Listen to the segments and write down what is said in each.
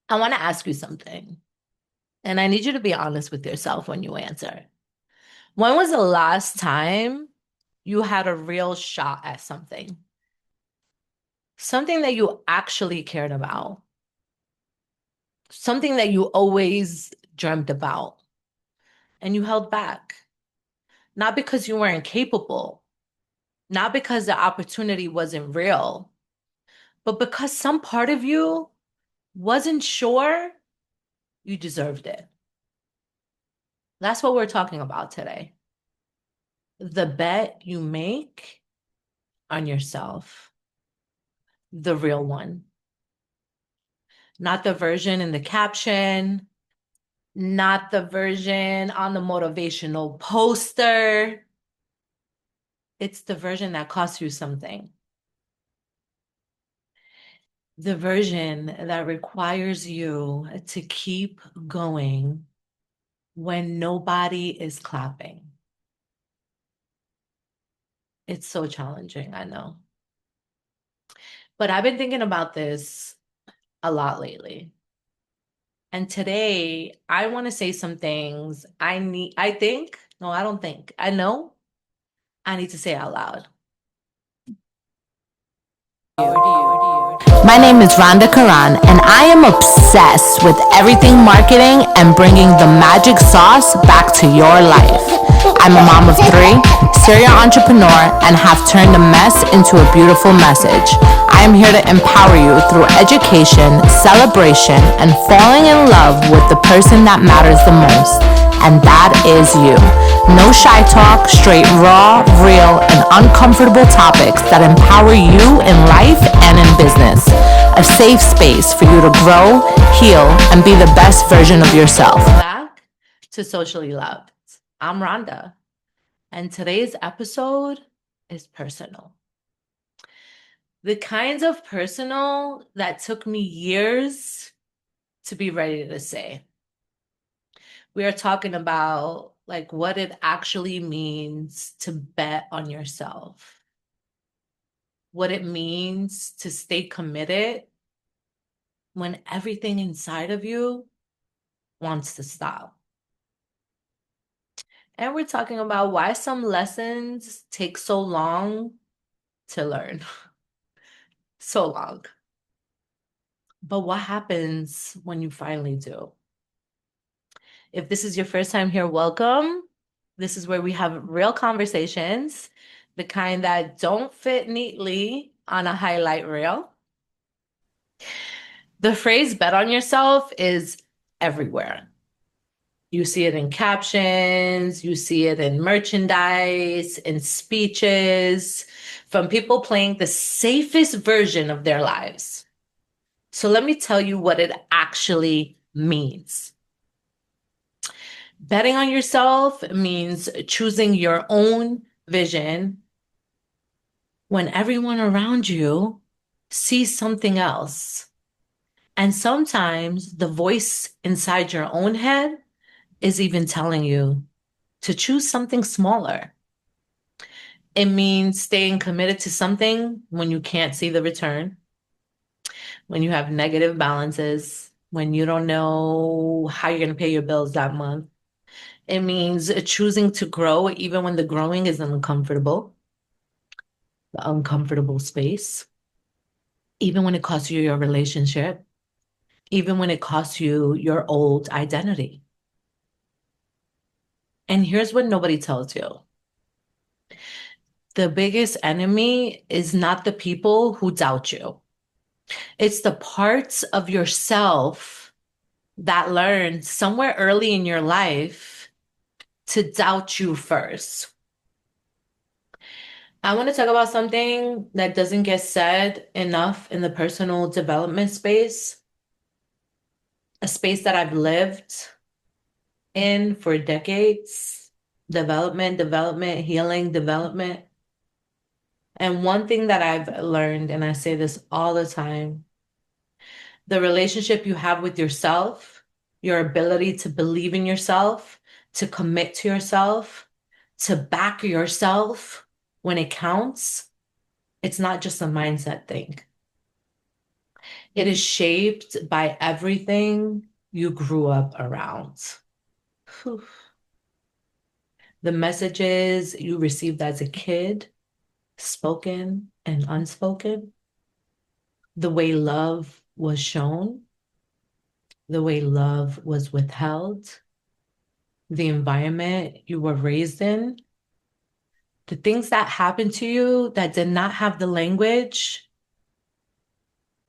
I want to ask you something, and I need you to be honest with yourself when you answer. When was the last time you had a real shot at something? Something that you actually cared about, something that you always dreamt about, and you held back. Not because you weren't capable, not because the opportunity wasn't real, but because some part of you wasn't sure you deserved it. That's what we're talking about today. The bet you make on yourself, the real one, not the version in the caption, not the version on the motivational poster. It's the version that costs you something. The version that requires you to keep going when nobody is clapping. It's so challenging, I know. But I've been thinking about this a lot lately. And today I want to say some things I don't think, I know I need to say out loud. My name is Rhonda Karan, and I am obsessed with everything marketing and bringing the magic sauce back to your life. I'm a mom of three, serial entrepreneur, and have turned a mess into a beautiful message. I am here to empower you through education, celebration, and falling in love with the person that matters the most, and that is you. No shy talk, straight raw, real, and uncomfortable topics that empower you in life and in business. A safe space for you to grow, heal, and be the best version of yourself. Back to Socially Loved. I'm Rhonda, and today's episode is personal. The kinds of personal that took me years to be ready to say. We are talking about like what it actually means to bet on yourself, what it means to stay committed when everything inside of you wants to stop. And we're talking about why some lessons take so long to learn. So long. But what happens when you finally do? If this is your first time here, welcome. This is where we have real conversations, the kind that don't fit neatly on a highlight reel. The phrase bet on yourself is everywhere. You see it in captions, you see it in merchandise, in speeches, from people playing the safest version of their lives. So let me tell you what it actually means. Betting on yourself means choosing your own vision when everyone around you sees something else. And sometimes the voice inside your own head is even telling you to choose something smaller. It means staying committed to something when you can't see the return, when you have negative balances, when you don't know how you're going to pay your bills that month. It means choosing to grow even when the growing is uncomfortable, the uncomfortable space, even when it costs you your relationship, even when it costs you your old identity. And here's what nobody tells you. The biggest enemy is not the people who doubt you. It's the parts of yourself that learned somewhere early in your life to doubt you first. I want to talk about something that doesn't get said enough in the personal development space, a space that I've lived in for decades. Development, healing, development. And one thing that I've learned, and I say this all the time, the relationship you have with yourself, your ability to believe in yourself, to commit to yourself, to back yourself when it counts, it's not just a mindset thing. It is shaped by everything you grew up around. Whew. The messages you received as a kid, spoken and unspoken, the way love was shown, the way love was withheld, the environment you were raised in, the things that happened to you that did not have the language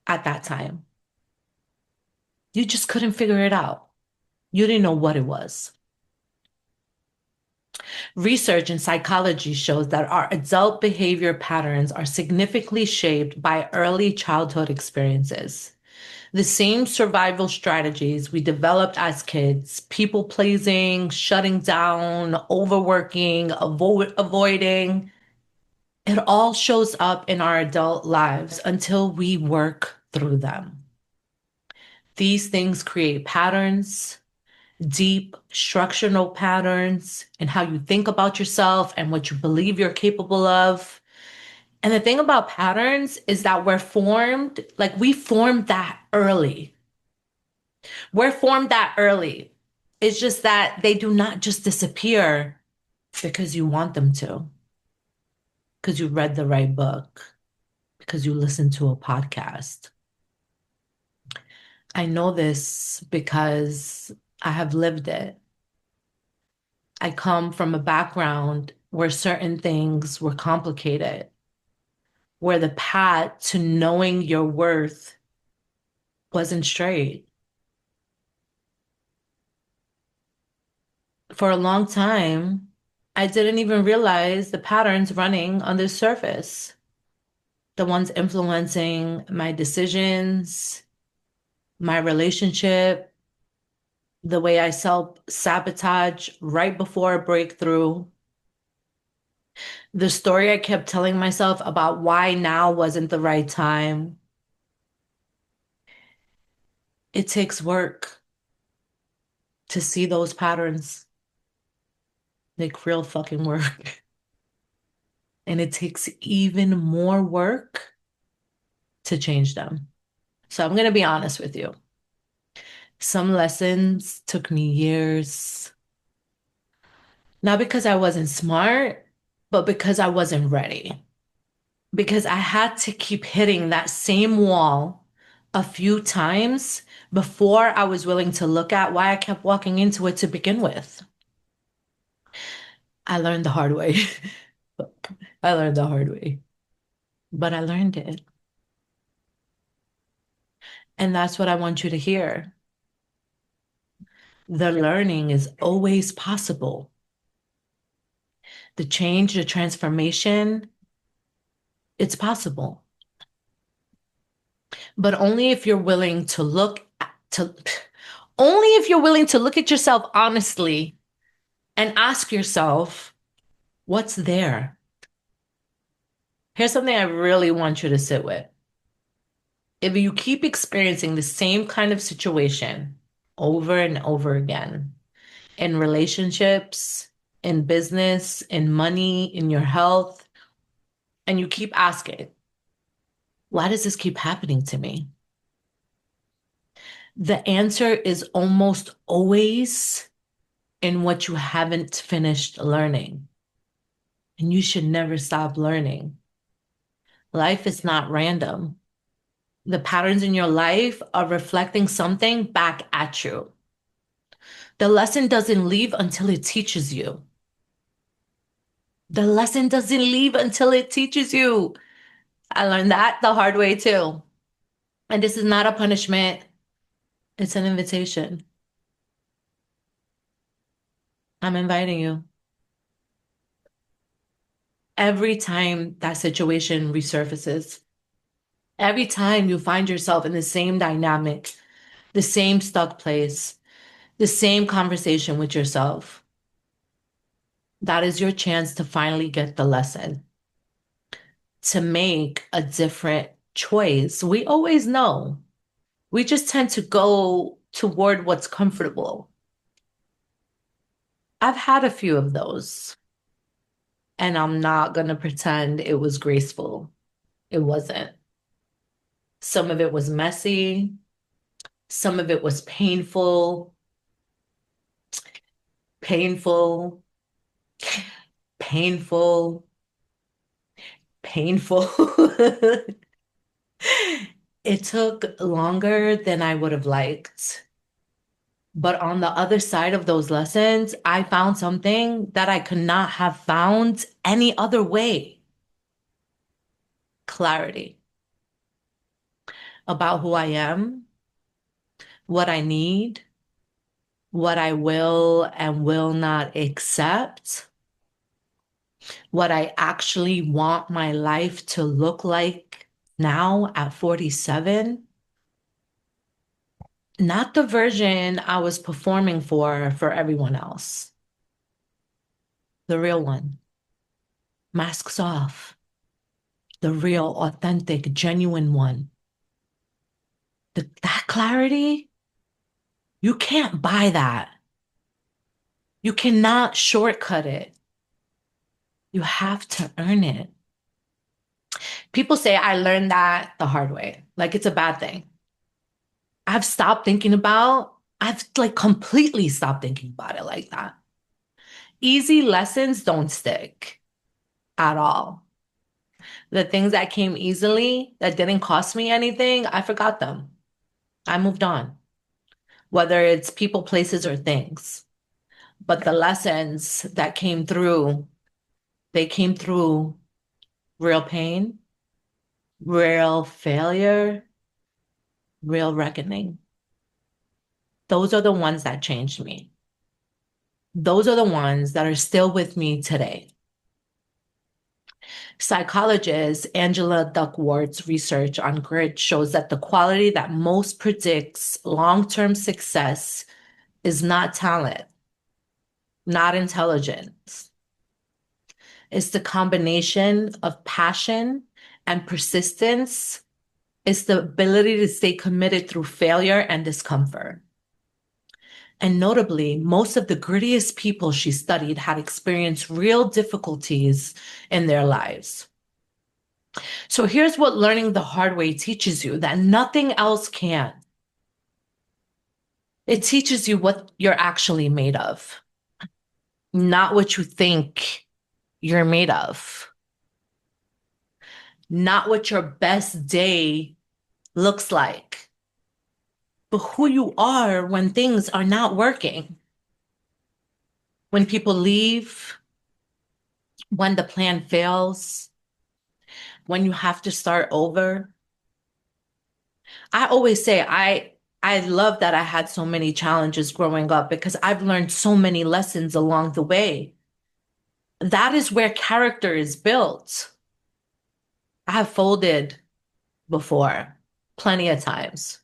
at that time. You just couldn't figure it out. You didn't know what it was. Research in psychology shows that our adult behavior patterns are significantly shaped by early childhood experiences. The same survival strategies we developed as kids, people pleasing, shutting down, overworking, avoiding, it all shows up in our adult lives until we work through them. These things create patterns, deep structural patterns in how you think about yourself and what you believe you're capable of. And the thing about patterns is that we formed that early. We're formed that early. It's just that they do not just disappear because you want them to, because you read the right book, because you listened to a podcast. I know this because I have lived it. I come from a background where certain things were complicated, where the path to knowing your worth wasn't straight. For a long time, I didn't even realize the patterns running on the surface, the ones influencing my decisions, my relationship, the way I self-sabotage right before a breakthrough, the story I kept telling myself about why now wasn't the right time. It takes work to see those patterns, like real fucking work. And it takes even more work to change them. So I'm going to be honest with you. Some lessons took me years, not because I wasn't smart, but because I wasn't ready. Because I had to keep hitting that same wall a few times before I was willing to look at why I kept walking into it to begin with. I learned the hard way. I learned the hard way, but I learned it. And that's what I want you to hear. The learning is always possible. The change, the transformation, it's possible. But only if you're willing to only if you're willing to look at yourself honestly and ask yourself, what's there? Here's something I really want you to sit with. If you keep experiencing the same kind of situation over and over again in relationships, in business, in money, in your health, and you keep asking, why does this keep happening to me? The answer is almost always in what you haven't finished learning. And you should never stop learning. Life is not random. The patterns in your life are reflecting something back at you. The lesson doesn't leave until it teaches you. The lesson doesn't leave until it teaches you. I learned that the hard way too. And this is not a punishment, it's an invitation. I'm inviting you. Every time that situation resurfaces, every time you find yourself in the same dynamic, the same stuck place, the same conversation with yourself, that is your chance to finally get the lesson, to make a different choice. We always know. We just tend to go toward what's comfortable. I've had a few of those, and I'm not going to pretend it was graceful. It wasn't. Some of it was messy. Some of it was painful, painful, painful, painful. It took longer than I would have liked. But on the other side of those lessons, I found something that I could not have found any other way. Clarity about who I am, what I need, what I will and will not accept, what I actually want my life to look like now at 47. Not the version I was performing for everyone else. The real one. Masks off. The real, authentic, genuine one. That clarity, you can't buy that. You cannot shortcut it. You have to earn it. People say I learned that the hard way, like it's a bad thing. I've like completely stopped thinking about it like that. Easy lessons don't stick at all. The things that came easily, that didn't cost me anything, I forgot them. I moved on, whether it's people, places, or things. But the lessons that came through, they came through real pain, real failure, real reckoning. Those are the ones that changed me. Those are the ones that are still with me today. Psychologist Angela Duckworth's research on grit shows that the quality that most predicts long-term success is not talent, not intelligence. It's the combination of passion and persistence. It's the ability to stay committed through failure and discomfort. And notably, most of the grittiest people she studied had experienced real difficulties in their lives. So here's what learning the hard way teaches you that nothing else can. It teaches you what you're actually made of, not what you think you're made of, not what your best day looks like, but who you are when things are not working, when people leave, when the plan fails, when you have to start over. I always say I love that I had so many challenges growing up because I've learned so many lessons along the way. That is where character is built. I have folded before, plenty of times.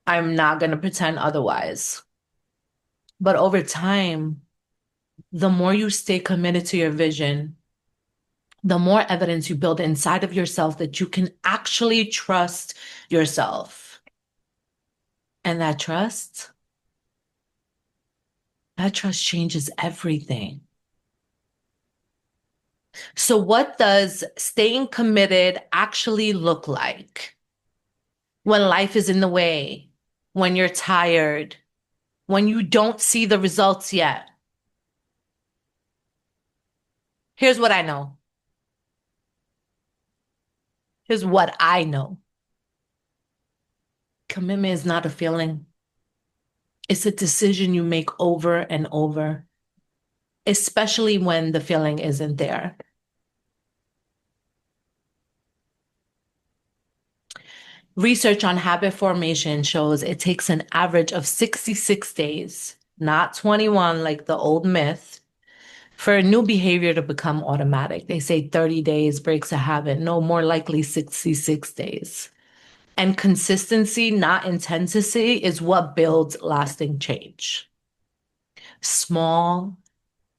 I'm not going to pretend otherwise. But over time, the more you stay committed to your vision, the more evidence you build inside of yourself that you can actually trust yourself. And that trust changes everything. So, what does staying committed actually look like when life is in the way, when you're tired, when you don't see the results yet? Here's what I know. Here's what I know. Commitment is not a feeling, it's a decision you make over and over, especially when the feeling isn't there. Research on habit formation shows it takes an average of 66 days, not 21 like the old myth, for a new behavior to become automatic. They say 30 days breaks a habit. No, more likely 66 days. And consistency, not intensity, is what builds lasting change. Small,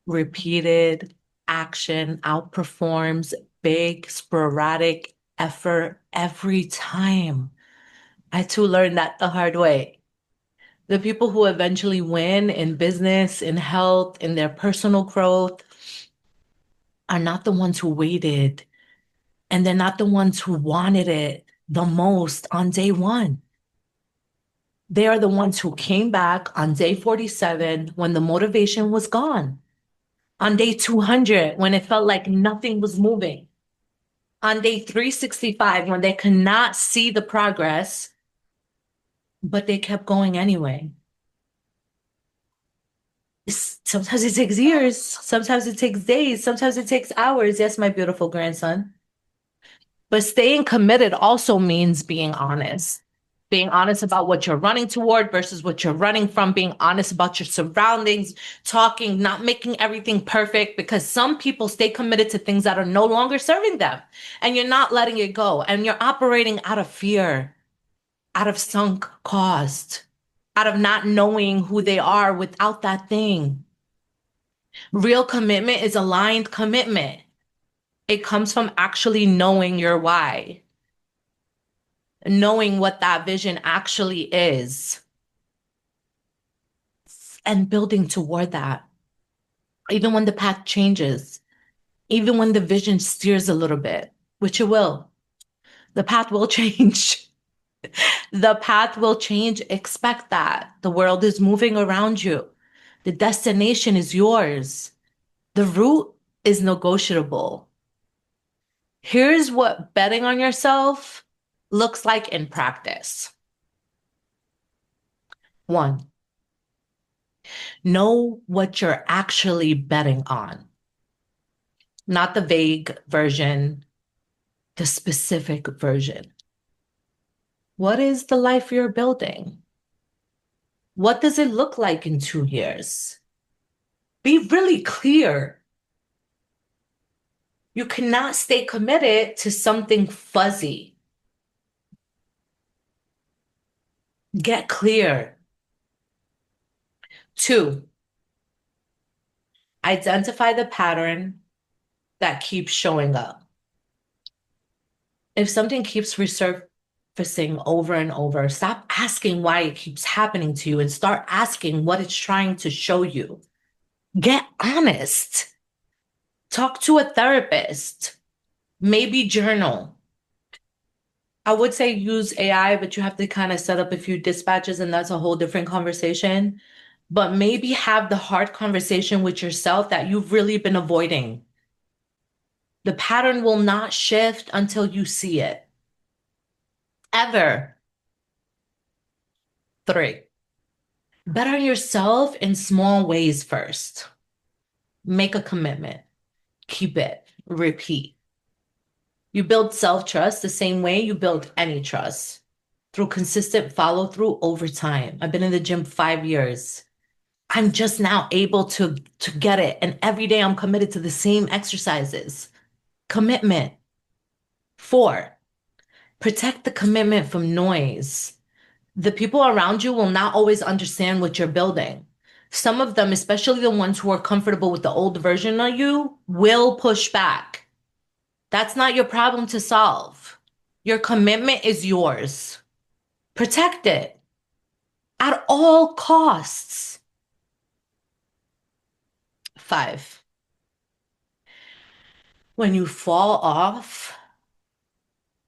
repeated action outperforms big, sporadic effort every time. I too learned that the hard way. The people who eventually win in business, in health, in their personal growth are not the ones who waited, and they're not the ones who wanted it. the most on day one. They are the ones who came back on day 47 when the motivation was gone. On day 200, when it felt like nothing was moving. On day 365, when they could not see the progress, but they kept going anyway. Sometimes it takes years, sometimes it takes days, sometimes it takes hours. Yes, my beautiful grandson. But staying committed also means being honest about what you're running toward versus what you're running from, being honest about your surroundings, talking, not making everything perfect, because some people stay committed to things that are no longer serving them and you're not letting it go. And you're operating out of fear, out of sunk cost, out of not knowing who they are without that thing. Real commitment is aligned commitment. It comes from actually knowing your why, knowing what that vision actually is, and building toward that. Even when the path changes, even when the vision steers a little bit, which it will, the path will change. The path will change. Expect that. The world is moving around you. The destination is yours. The route is negotiable. Here's what betting on yourself looks like in practice. One, know what you're actually betting on, not the vague version, the specific version. What is the life you're building? What does it look like in 2 years? Be really clear. You cannot stay committed to something fuzzy. Get clear. Two, identify the pattern that keeps showing up. If something keeps resurfacing over and over, stop asking why it keeps happening to you and start asking what it's trying to show you. Get honest. Talk to a therapist. Maybe journal. I would say use AI, but you have to kind of set up a few dispatches, and that's a whole different conversation. But maybe have the hard conversation with yourself that you've really been avoiding. The pattern will not shift until you see it. Ever. Three, better yourself in small ways first. Make a commitment. Keep it. Repeat. You build self-trust the same way you build any trust, through consistent follow-through over time. I've been in the gym 5 years. I'm just now able to get it. And every day I'm committed to the same exercises. Commitment. Four, protect the commitment from noise. The people around you will not always understand what you're building. Some of them, especially the ones who are comfortable with the old version of you, will push back. That's not your problem to solve. Your commitment is yours. Protect it at all costs. Five, when you fall off,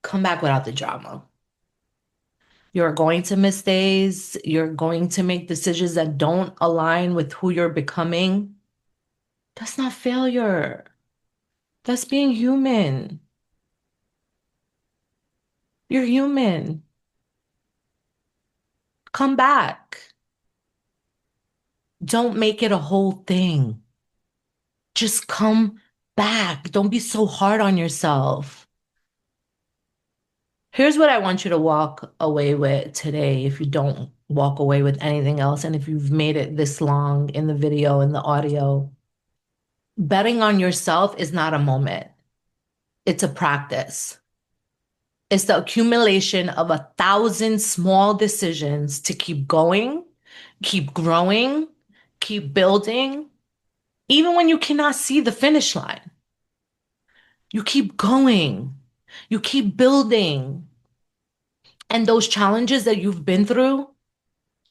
come back without the drama. You're going to miss days. You're going to make decisions that don't align with who you're becoming. That's not failure. That's being human. You're human. Come back. Don't make it a whole thing. Just come back. Don't be so hard on yourself. Here's what I want you to walk away with today if you don't walk away with anything else, and if you've made it this long in the video and the audio. Betting on yourself is not a moment. It's a practice. It's the accumulation of 1,000 small decisions to keep going, keep growing, keep building, even when you cannot see the finish line. You keep going, you keep building. And those challenges that you've been through,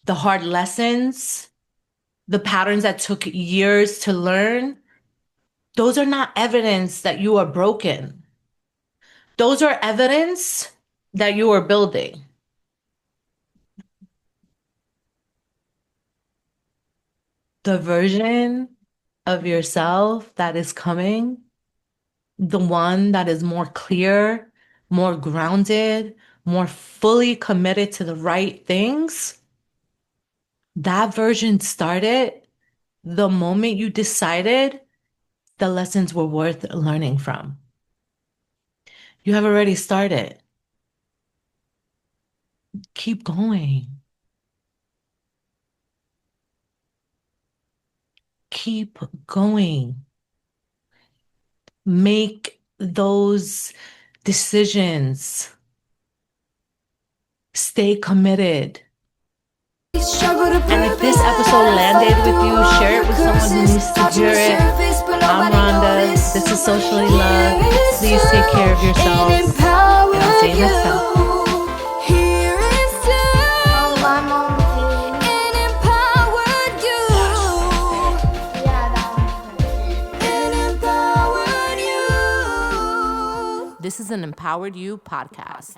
the hard lessons, the patterns that took years to learn, those are not evidence that you are broken. Those are evidence that you are building. The version of yourself that is coming, the one that is more clear, more grounded, more fully committed to the right things, that version started the moment you decided the lessons were worth learning from. You have already started. Keep going. Keep going. Make those decisions. Stay committed. And if this episode landed with you, share it with someone who needs to hear it. I'm Rhonda. This is Socially Love. Please take care of yourselves. And I'll see you next time. This is an Empowered You podcast.